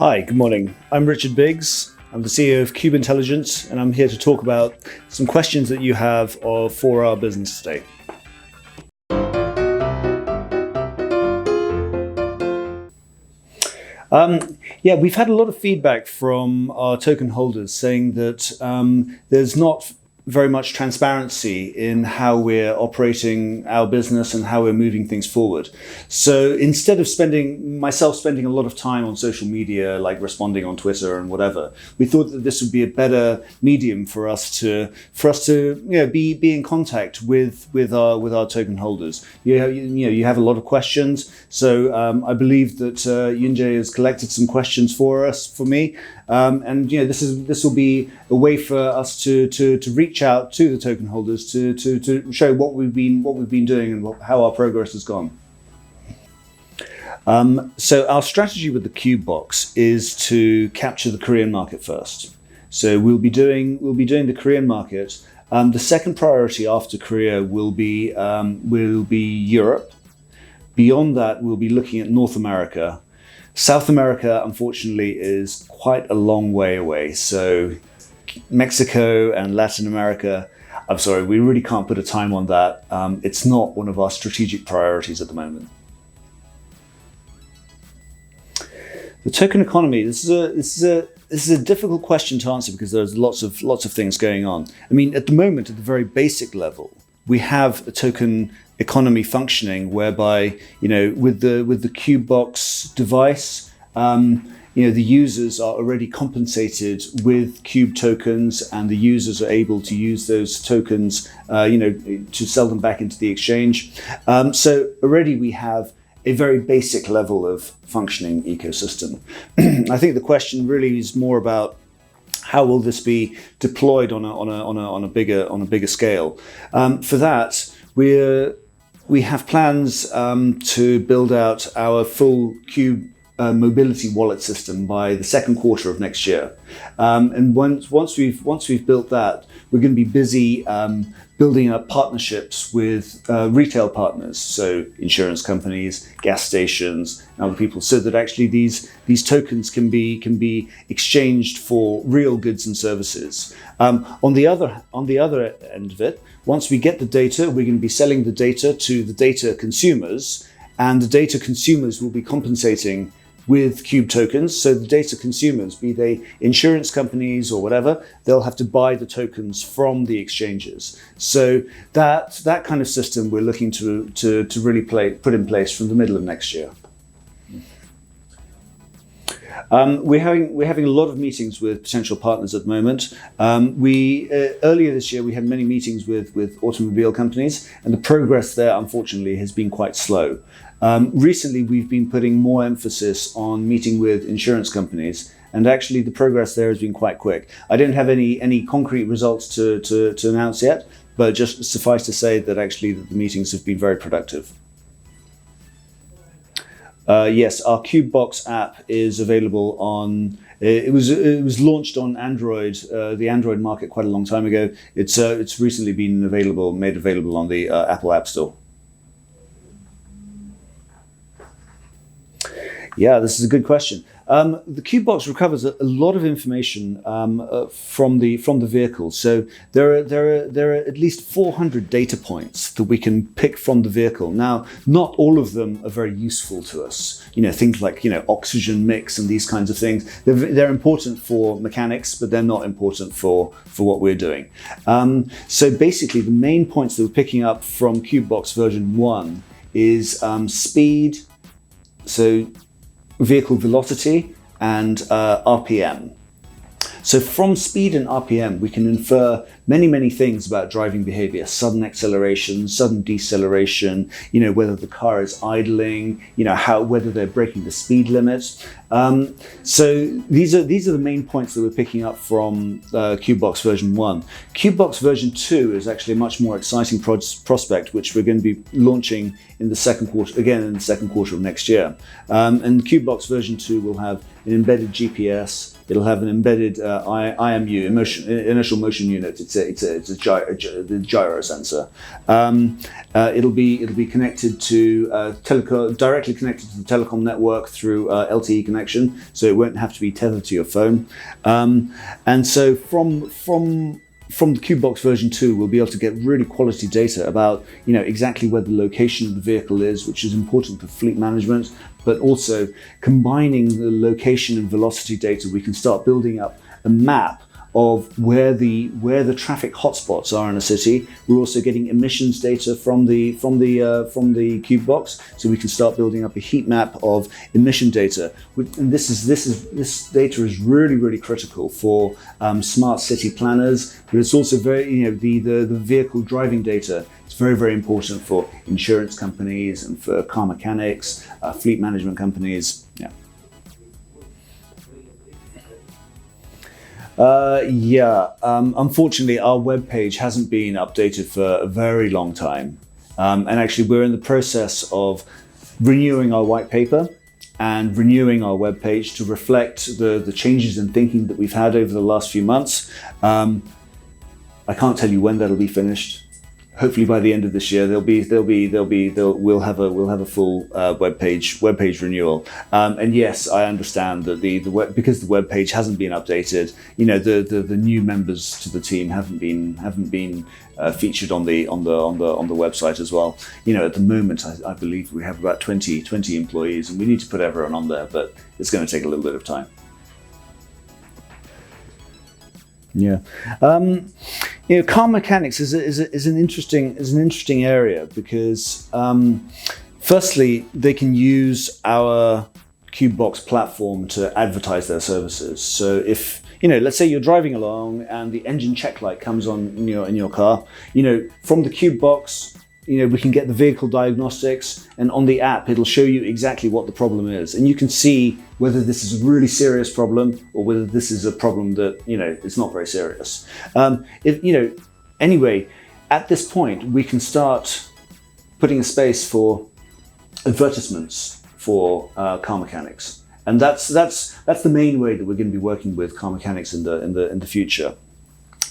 Hi, good morning. I'm Richard Biggs. I'm the CEO of Cube Intelligence, and I'm here to talk about some questions that you have for our business today. We've had a lot of feedback from our token holders saying that there's not very much transparency in how we're operating our business and how we're moving things forward. So instead of spending a lot of time on social media, like responding on Twitter and whatever, we thought that this would be a better medium for us to be in contact with our token holders. You have a lot of questions, so I believe that Yunjae has collected some questions for me. This will be a way for us to reach out to the token holders to show what we've been doing and how our progress has gone. So our strategy with the Cube box is to capture the Korean market first. So we'll be doing the Korean market. The second priority after Korea will be Europe. Beyond that, we'll be looking at North America. South America, unfortunately, is quite a long way away. So Mexico and Latin America, I'm sorry, we really can't put a time on that. It's not one of our strategic priorities at the moment. The token economy, this is a difficult question to answer because there's lots of things going on. I mean, at the moment, at the very basic level, we have a token economy functioning whereby, with the Cube box device, the users are already compensated with Cube tokens, and the users are able to use those tokens, to sell them back into the exchange. So already we have a very basic level of functioning ecosystem. I think the question really is more about how will this be deployed on a bigger scale. For that, we have plans to build out our full Cube mobility wallet system by the second quarter of next year. And once we've built that, we're going to be busy building up partnerships with retail partners, so insurance companies, gas stations, and other people, so that actually these tokens can be exchanged for real goods and services. On the other end of it, once we get the data, we're going to be selling the data to the data consumers, and the data consumers will be compensating with Cube tokens. So the data consumers, be they insurance companies or whatever, they'll have to buy the tokens from the exchanges. So that kind of system we're looking to really put in place from the middle of next year. We're having a lot of meetings with potential partners at the moment. Earlier this year we had many meetings with automobile companies, and the progress there unfortunately has been quite slow. Recently we've been putting more emphasis on meeting with insurance companies, and actually the progress there has been quite quick. I don't have any concrete results to announce yet, but just suffice to say that actually the meetings have been very productive. Yes, our Cube box app is available on. It was launched on Android, the Android market, quite a long time ago. It's recently been made available on the Apple App Store. Yeah, this is a good question. The Cube box recovers a lot of information from the vehicle. So there are at least 400 data points that we can pick from the vehicle. Now, not all of them are very useful to us. Things like oxygen mix and these kinds of things. They're important for mechanics, but they're not important for what we're doing. So basically, the main points that we're picking up from Cube box version 1 is speed. So vehicle velocity and RPM. So from speed and RPM, we can infer many things about driving behavior: sudden acceleration, sudden deceleration, whether the car is idling, whether they're breaking the speed limit. So these are the main points that we're picking up from Cube box version 1. Cube box version 2 is actually a much more exciting prospect, which we're going to be launching in the second quarter of next year. And Cube box version 2 will have an embedded GPS. It'll have an embedded IMU, inertial motion unit. It's the gyro sensor. It'll be connected to directly connected to the telecom network through LTE connection, so it won't have to be tethered to your phone. And so from the CubeBox version 2, we'll be able to get really quality data about, exactly where the location of the vehicle is, which is important for fleet management, but also combining the location and velocity data, we can start building up a map of where the traffic hotspots are in a city. We're also getting emissions data from the CubeBox, so we can start building up a heat map of emission data. And this data is really critical for smart city planners, but it's also very the vehicle driving data. It's very important for insurance companies and for car mechanics, fleet management companies. Yeah. Unfortunately, our webpage hasn't been updated for a very long time. And actually, we're in the process of renewing our white paper and renewing our webpage to reflect the changes in thinking that we've had over the last few months. I can't tell you when that'll be finished. Hopefully by the end of this year, we'll have a full webpage renewal. And yes, I understand that because the webpage hasn't been updated, the new members to the team haven't been featured on the website as well. At the moment, I believe we have about 20 employees, and we need to put everyone on there, but it's going to take a little bit of time. Yeah, car mechanics is an interesting area because firstly, they can use our CubeBox platform to advertise their services. So if let's say you're driving along and the engine check light comes on in your car, from the CubeBox, we can get the vehicle diagnostics, and on the app, it'll show you exactly what the problem is. And you can see whether this is a really serious problem or whether this is a problem that, it's not very serious. Anyway, at this point, we can start putting a space for advertisements for car mechanics. And that's the main way that we're going to be working with car mechanics in the future.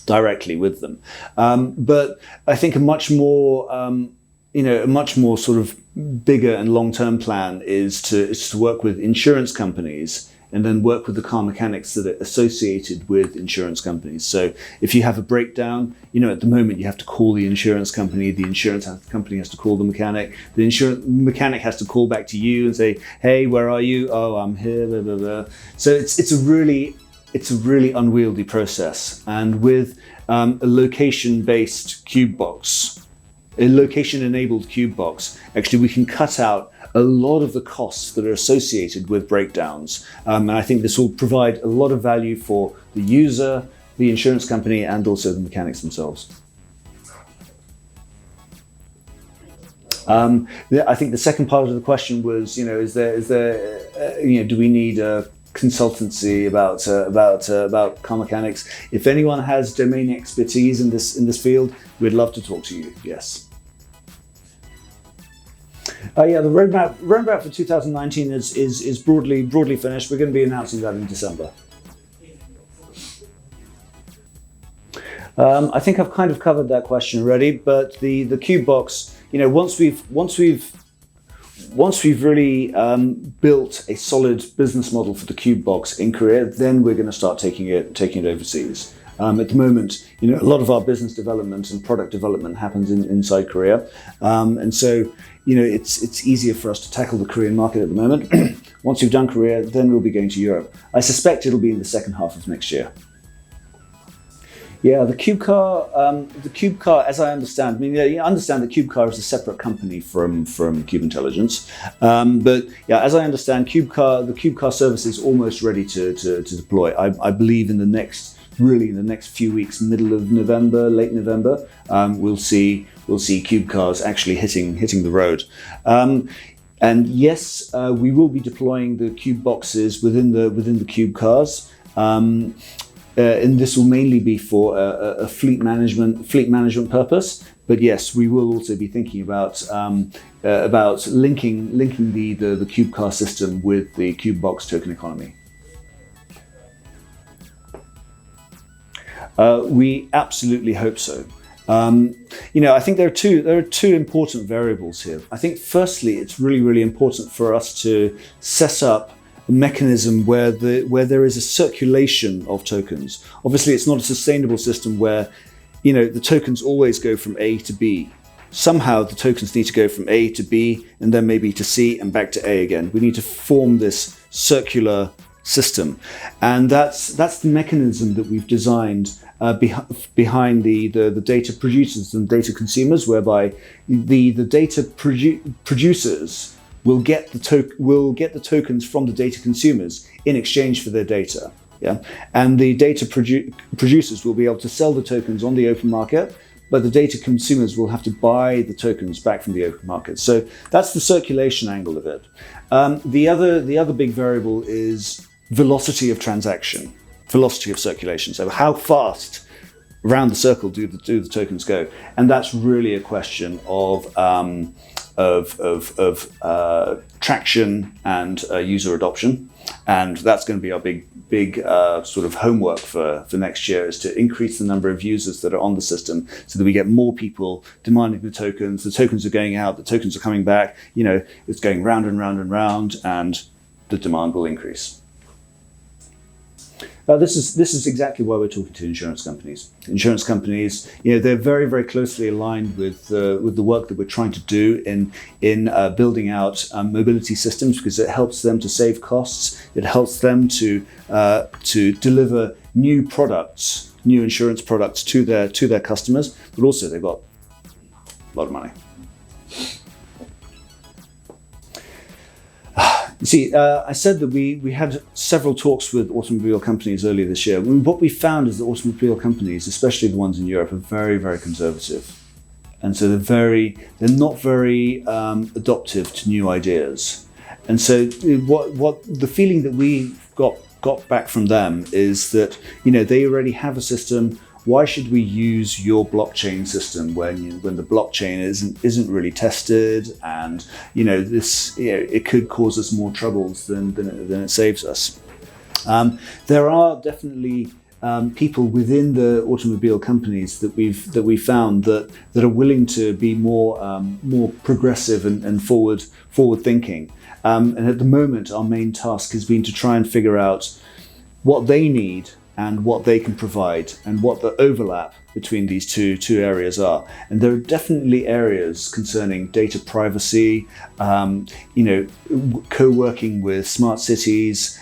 Directly with them, but I think a much more sort of bigger and long-term plan is to work with insurance companies and then work with the car mechanics that are associated with insurance companies. So if you have a breakdown, at the moment you have to call the insurance company, the insurance company has to call the mechanic, the insurance mechanic has to call back to you and say, hey, where are you? Oh, I'm here, blah, blah, blah. So it's a really unwieldy process. And with a location-based CubeBox, a location-enabled CubeBox, actually we can cut out a lot of the costs that are associated with breakdowns. And I think this will provide a lot of value for the user, the insurance company, and also the mechanics themselves. I think the second part of the question was, is there do we need a consultancy about car mechanics? If anyone has domain expertise in this field, we'd love to talk to you. Yes. The roadmap for 2019 is broadly finished. We're going to be announcing that in December. I think I've kind of covered that question already, but the CubeBox, once we've really built a solid business model for the CubeBox in Korea, then we're going to start taking it overseas. At the moment, a lot of our business development and product development happens inside Korea, and so it's easier for us to tackle the Korean market at the moment. Once we've done Korea, then we'll be going to Europe. I suspect it'll be in the second half of next year. Yeah, the CubeCar, as I understand, you understand that CubeCar is a separate company from Cube Intelligence. But yeah, as I understand, the CubeCar service is almost ready to deploy. I believe in the next few weeks, middle of November, late November, we'll see CubeCars actually hitting the road. And yes, we will be deploying the Cube boxes within the CubeCars. And this will mainly be for a fleet management purpose. But yes, we will also be thinking about linking the CubeCar system with the CubeBox token economy. We absolutely hope so. I think there are two important variables here. I think firstly, it's really important for us to set up a mechanism where there is a circulation of tokens. Obviously, it's not a sustainable system where, the tokens always go from A to B. Somehow the tokens need to go from A to B and then maybe to C and back to A again. We need to form this circular system, and that's the mechanism that we've designed behind the data producers and data consumers, whereby the data producers will get the tokens from the data consumers in exchange for their data. Yeah, and the data producers will be able to sell the tokens on the open market, but the data consumers will have to buy the tokens back from the open market. So that's the circulation angle of it. The other big variable is velocity of transaction, velocity of circulation. So how fast around the circle do the tokens go? And that's really a question of traction and user adoption. And that's going to be our big sort of homework for next year, is to increase the number of users that are on the system so that we get more people demanding the tokens are going out, the tokens are coming back, it's going round and round and round, and the demand will increase. This is exactly why we're talking to insurance companies. Insurance companies, they're very closely aligned with the work that we're trying to do in building out mobility systems, because it helps them to save costs. It helps them to deliver new products, new insurance products to their customers. But also they've got a lot of money. You see, I said that we had several talks with automobile companies earlier this year. What we found is that automobile companies, especially the ones in Europe, are very conservative, and so they're not very adoptive to new ideas. And so, what the feeling that we got back from them is that they already have a system. Why should we use your blockchain system when the blockchain isn't really tested, and it could cause us more troubles than it saves us? There are definitely people within the automobile companies that we've found that are willing to be more progressive and forward thinking. And at the moment, our main task has been to try and figure out what they need and what they can provide, and what the overlap between these two areas are. And there are definitely areas concerning data privacy, co-working with smart cities,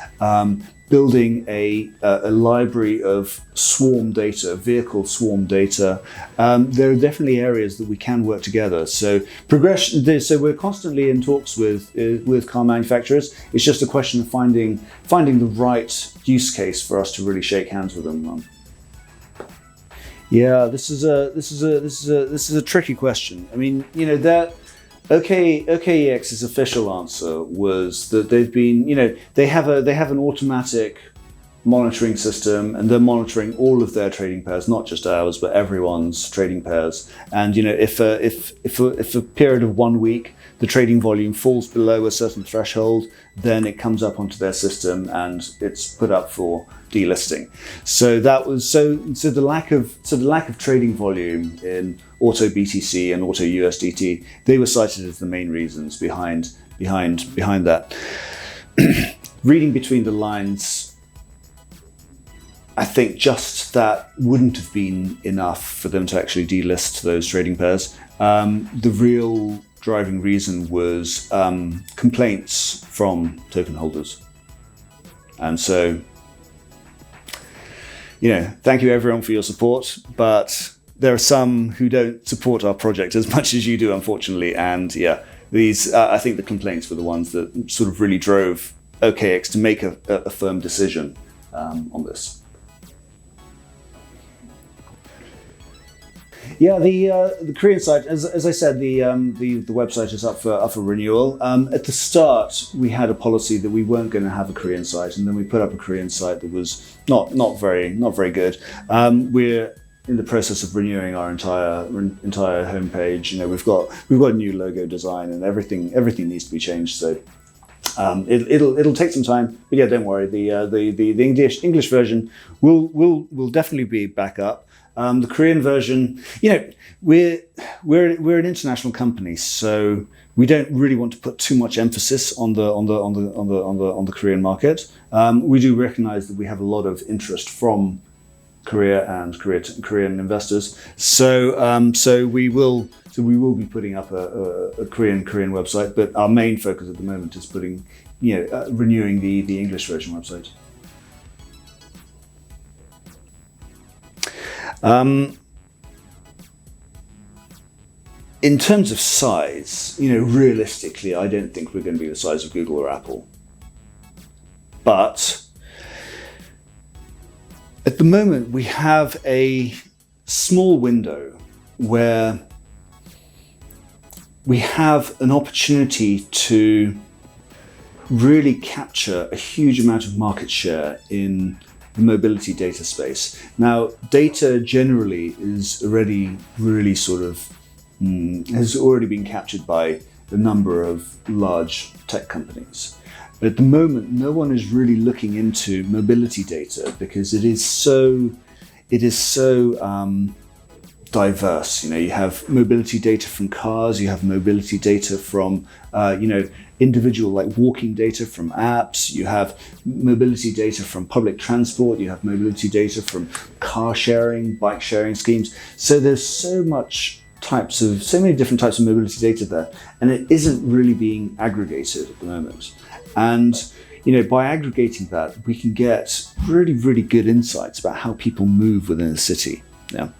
building a library of swarm data, vehicle swarm data. There are definitely areas that we can work together. So So we're constantly in talks with car manufacturers. It's just a question of finding the right use case for us to really shake hands with them on. Yeah, this is a tricky question. I mean, that. OKEx's official answer was that they have an automatic monitoring system, and they're monitoring all of their trading pairs, not just ours, but everyone's trading pairs. And if a period of 1 week the trading volume falls below a certain threshold, then it comes up onto their system and it's put up for delisting. So that was the lack of trading volume in auto BTC and auto USDT. They were cited as the main reasons behind that. Reading between the lines, I think just that wouldn't have been enough for them to actually delist those trading pairs. The real driving reason was complaints from token holders. And so, thank you everyone for your support, but there are some who don't support our project as much as you do, unfortunately. And these, I think the complaints were the ones that sort of really drove OKEx to make a firm decision on this. Yeah, the Korean site, as I said, the website is up for renewal. At the start, we had a policy that we weren't going to have a Korean site, and then we put up a Korean site that was not very good. We're in the process of renewing our entire homepage. We've got a new logo design, and everything needs to be changed. So It'll take some time, but yeah, don't worry. The English version will definitely be back up. The Korean version, we're an international company, so we don't really want to put too much emphasis on the Korean market. We do recognize that we have a lot of interest from Korea and Korean investors, so we will be putting up a Korean website, but our main focus at the moment is renewing the English version website. In terms of size, realistically, I don't think we're going to be the size of Google or Apple. But at the moment, we have a small window where we have an opportunity to really capture a huge amount of market share in the mobility data space. Now, data generally is already really has already been captured by a number of large tech companies. But at the moment, no one is really looking into mobility data because it is so diverse. You have mobility data from cars, you have mobility data from individual walking data from apps, you have mobility data from public transport, you have mobility data from car sharing, bike sharing schemes. So there's so many different types of mobility data there, and it isn't really being aggregated at the moment. And by aggregating that, we can get really, really good insights about how people move within a city. Yeah.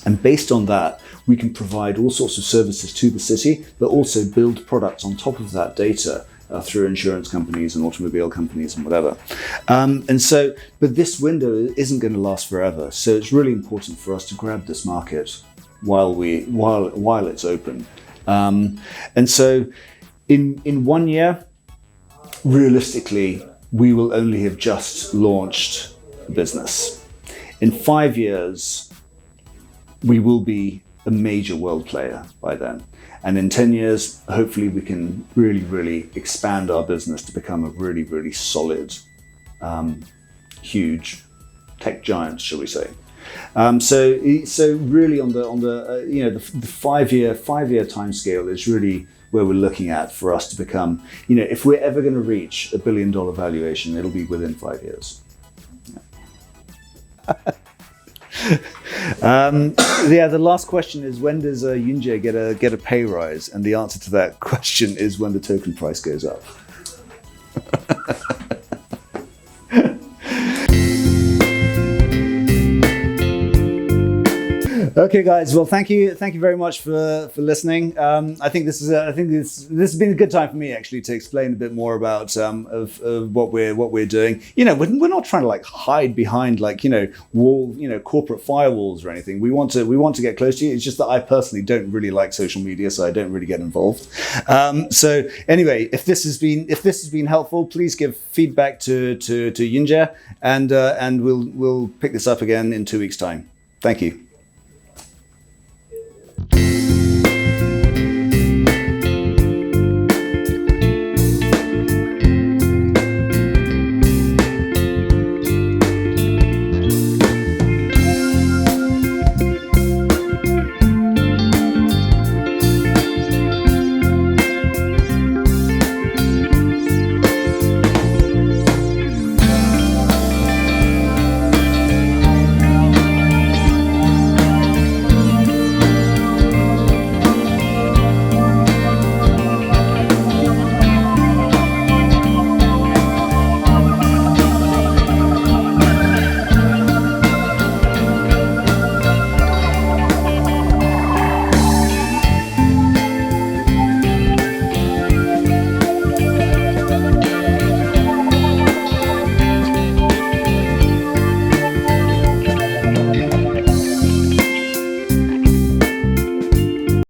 And based on that, we can provide all sorts of services to the city, but also build products on top of that data through insurance companies and automobile companies and whatever. But this window isn't going to last forever. So it's really important for us to grab this market while it's open. And so in 1 year, realistically, we will only have just launched the business. In 5 years, we will be a major world player by then. And in 10 years, hopefully we can really, really expand our business to become a really, really solid, huge tech giant, shall we say. So really on the 5 year time scale is really where we're looking at for us to become, if we're ever going to reach $1 billion valuation, it'll be within 5 years. The last question is, when does Yoonjae get a pay rise? And the answer to that question is when the token price goes up. Okay, guys. Well, thank you very much for listening. I think this has been a good time for me actually to explain a bit more about of what we're doing. We're not trying to hide behind corporate firewalls or anything. We want to get close to you. It's just that I personally don't really like social media, so I don't really get involved. So anyway, if this has been helpful, please give feedback to Yoonjae, and we'll pick this up again in 2 weeks' time. Thank you.